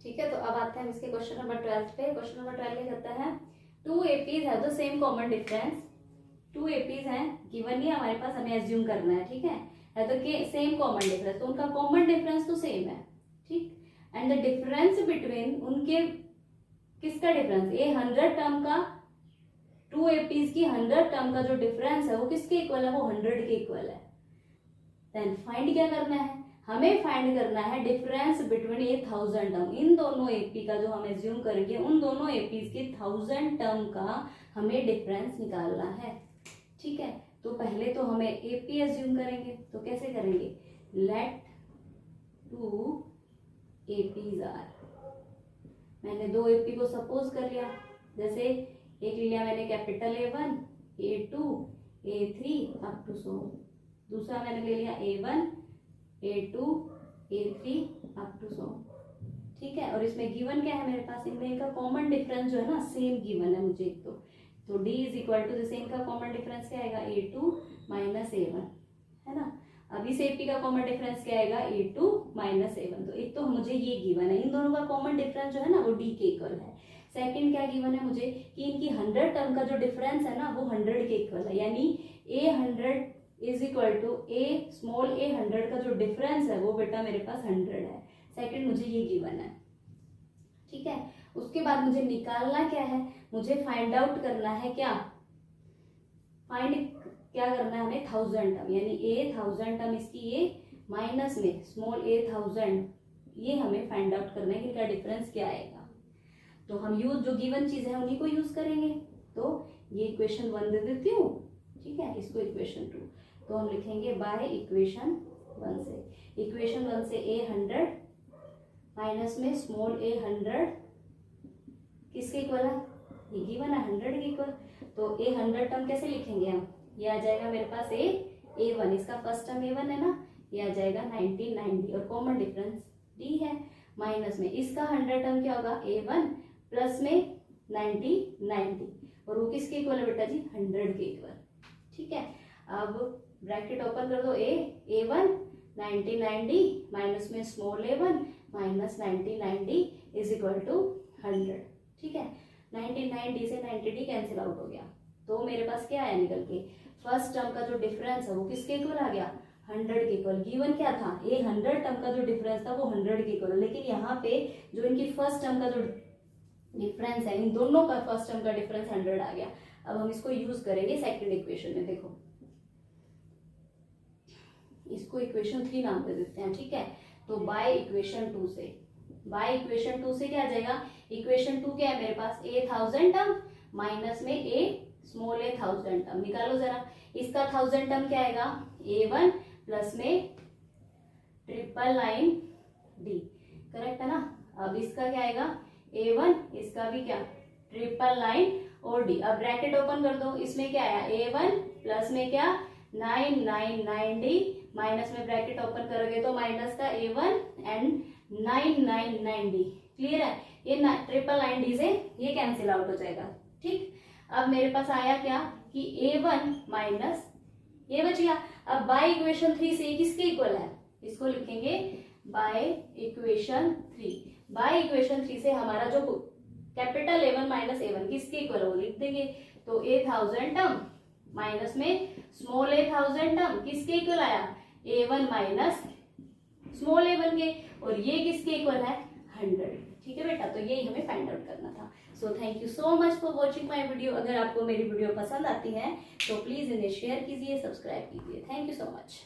ठीक है, तो अब आते हैं इसके क्वेश्चन नंबर 12 पे। क्वेश्चन नंबर 12 क्या कहता है, टू एपीज है the same common difference. Two APs हैं, गिवन नहीं हमारे पास, हमें एज्यूम करना है, ठीक है तो सेम कॉमन डिफरेंस, तो उनका कॉमन डिफरेंस तो सेम है, ठीक। एंड द डिफरेंस बिटवीन उनके, किसका डिफरेंस, ये 100 टर्म का, टू एपीज की 100 टर्म का जो डिफरेंस है वो किसके इक्वल है, वो 100 के इक्वल है। देन फाइंड क्या करना है, हमें फाइंड करना है डिफरेंस बिटवीन ये 1000 टर्म, इन दोनों एपी का जो हम एज्यूम करेंगे, उन दोनों एपीज के 1000 टर्म का हमें डिफरेंस निकालना है, ठीक है। तो पहले तो हमें एपी एज्यूम करेंगे, तो कैसे करेंगे, लेट टू एपीज आर, मैंने दो एपी को सपोज कर लिया, जैसे एक लिया मैंने capital A1, A2, A3 up to सो, दूसरा मैंने ले लिया A1, A2, A3 up to सो, ठीक है। और इसमें गिवन क्या है मेरे पास, इनमें का कॉमन डिफरेंस जो है ना सेम गिवन है मुझे एक तो D इज इक्वल टू, जैसे इनका कॉमन डिफरेंस क्या आएगा, A2 माइनस A1, है ना। अब इस एपी का कॉमन डिफरेंस क्या आएगा, A2 माइनस A1, तो एक तो मुझे ये गिवन है, इन दोनों का कॉमन डिफरेंस जो है ना वो D के इक्वल है। सेकंड क्या गिवन है मुझे, कि इनकी 100 टर्म का जो डिफरेंस है ना वो 100 के इक्वल है, यानी A100 is equal to small a100 का जो डिफरेंस है वो बेटा मेरे पास 100 है। सेकंड मुझे ये गिवन है, ठीक है। उसके बाद मुझे निकालना क्या है, मुझे फाइंड आउट करना है क्या, क्या करना है हमें, 1000 टर्म, यानी A1000 टर्म इसकी ये माइनस में स्मॉल a1000, ये हमें फाइंड आउट करना है कि इनका डिफरेंस क्या आएगा। तो हम यूज जो गिवन चीज है उन्हीं को यूज करेंगे, तो ये इक्वेशन 1 दे देती हूँ, ठीक है, इसको इक्वेशन 2, तो हम लिखेंगे बाय इक्वेशन 1 से, इक्वेशन 1 से A100 माइनस में स्मॉल a100 किसके इक्वल है, ये गिवन है 100 के इक्वल, तो A100 टर्म कैसे लिखेंगे हम, ये आ जाएगा मेरे पास A1, इसका फर्स्ट टर्म A1 है ना, ये आ जाएगा 90 और कॉमन डिफरेंस D है, माइनस में इसका 100 टर्म क्या होगा A1 प्लस में 90 और वो किसके इक्वल है बेटा जी, 100 के इक्वल, ठीक है। अब ब्रैकेट ओपन कर दो, A1 90 माइनस में small a1 minus 90 is equal to 100, ठीक है। 90 से 90 कैंसिल आउट हो गया, तो मेरे पास क्या आया निकल के, फर्स्ट टर्म का जो डिफरेंस है वो किसके इक्वल आ गया, 100 के इक्वल। गिवन क्या था, ये 100 टर्म का जो डिफरेंस था वो 100 के इक्वल, लेकिन यहाँ पे जो इनकी फर्स्ट टर्म का जो डिफरेंस है, इन दोनों का फर्स्ट टर्म का डिफरेंस 100 आ गया। अब हम इसको यूज करेंगे सेकंड इक्वेशन में, देखो इसको इक्वेशन 3 नाम दे देते हैं, ठीक है। तो बाय इक्वेशन 2 से, बाय इक्वेशन 2 से क्या आ जाएगा, इक्वेशन 2 क्या है मेरे पास, A1000 टर्म माइनस में स्मॉल a1000 टर्म, निकालो जरा, इसका 1000 टर्म क्या आएगा, A1 प्लस में 999D, करेक्ट है ना। अब इसका क्या आएगा A1, इसका भी क्या 999 और D। अब ब्रैकेट ओपन कर दो, इसमें क्या आया A1 प्लस में क्या 999D माइनस में ब्रैकेट ओपन करोगे तो माइनस का A1 एंड 999D, क्लियर है। ये 999D से ये कैंसिल आउट हो जाएगा, ठीक। अब मेरे पास आया क्या कि A1 माइनस ये बच गया। अब बाय इक्वेशन 3 से किसके इक्वल है, इसको लिखेंगे बाय इक्वेशन 3। बाय इक्वेशन 3 से हमारा जो कैपिटल A1 माइनस A1 किसके इक्वल है वो लिख देंगे, तो A1000 टर्म माइनस में स्मॉल a1000 टर्म किसके इक्वल आया, A1 माइनस स्मॉल a1 के, और ये किसके इक्वल है 100, ठीक है बेटा। तो यही हमें फाइंड आउट करना था। So thank you so much for watching my video. अगर आपको मेरी वीडियो पसंद आती है तो प्लीज इन्हें शेयर कीजिए, सब्सक्राइब कीजिए। Thank you so much.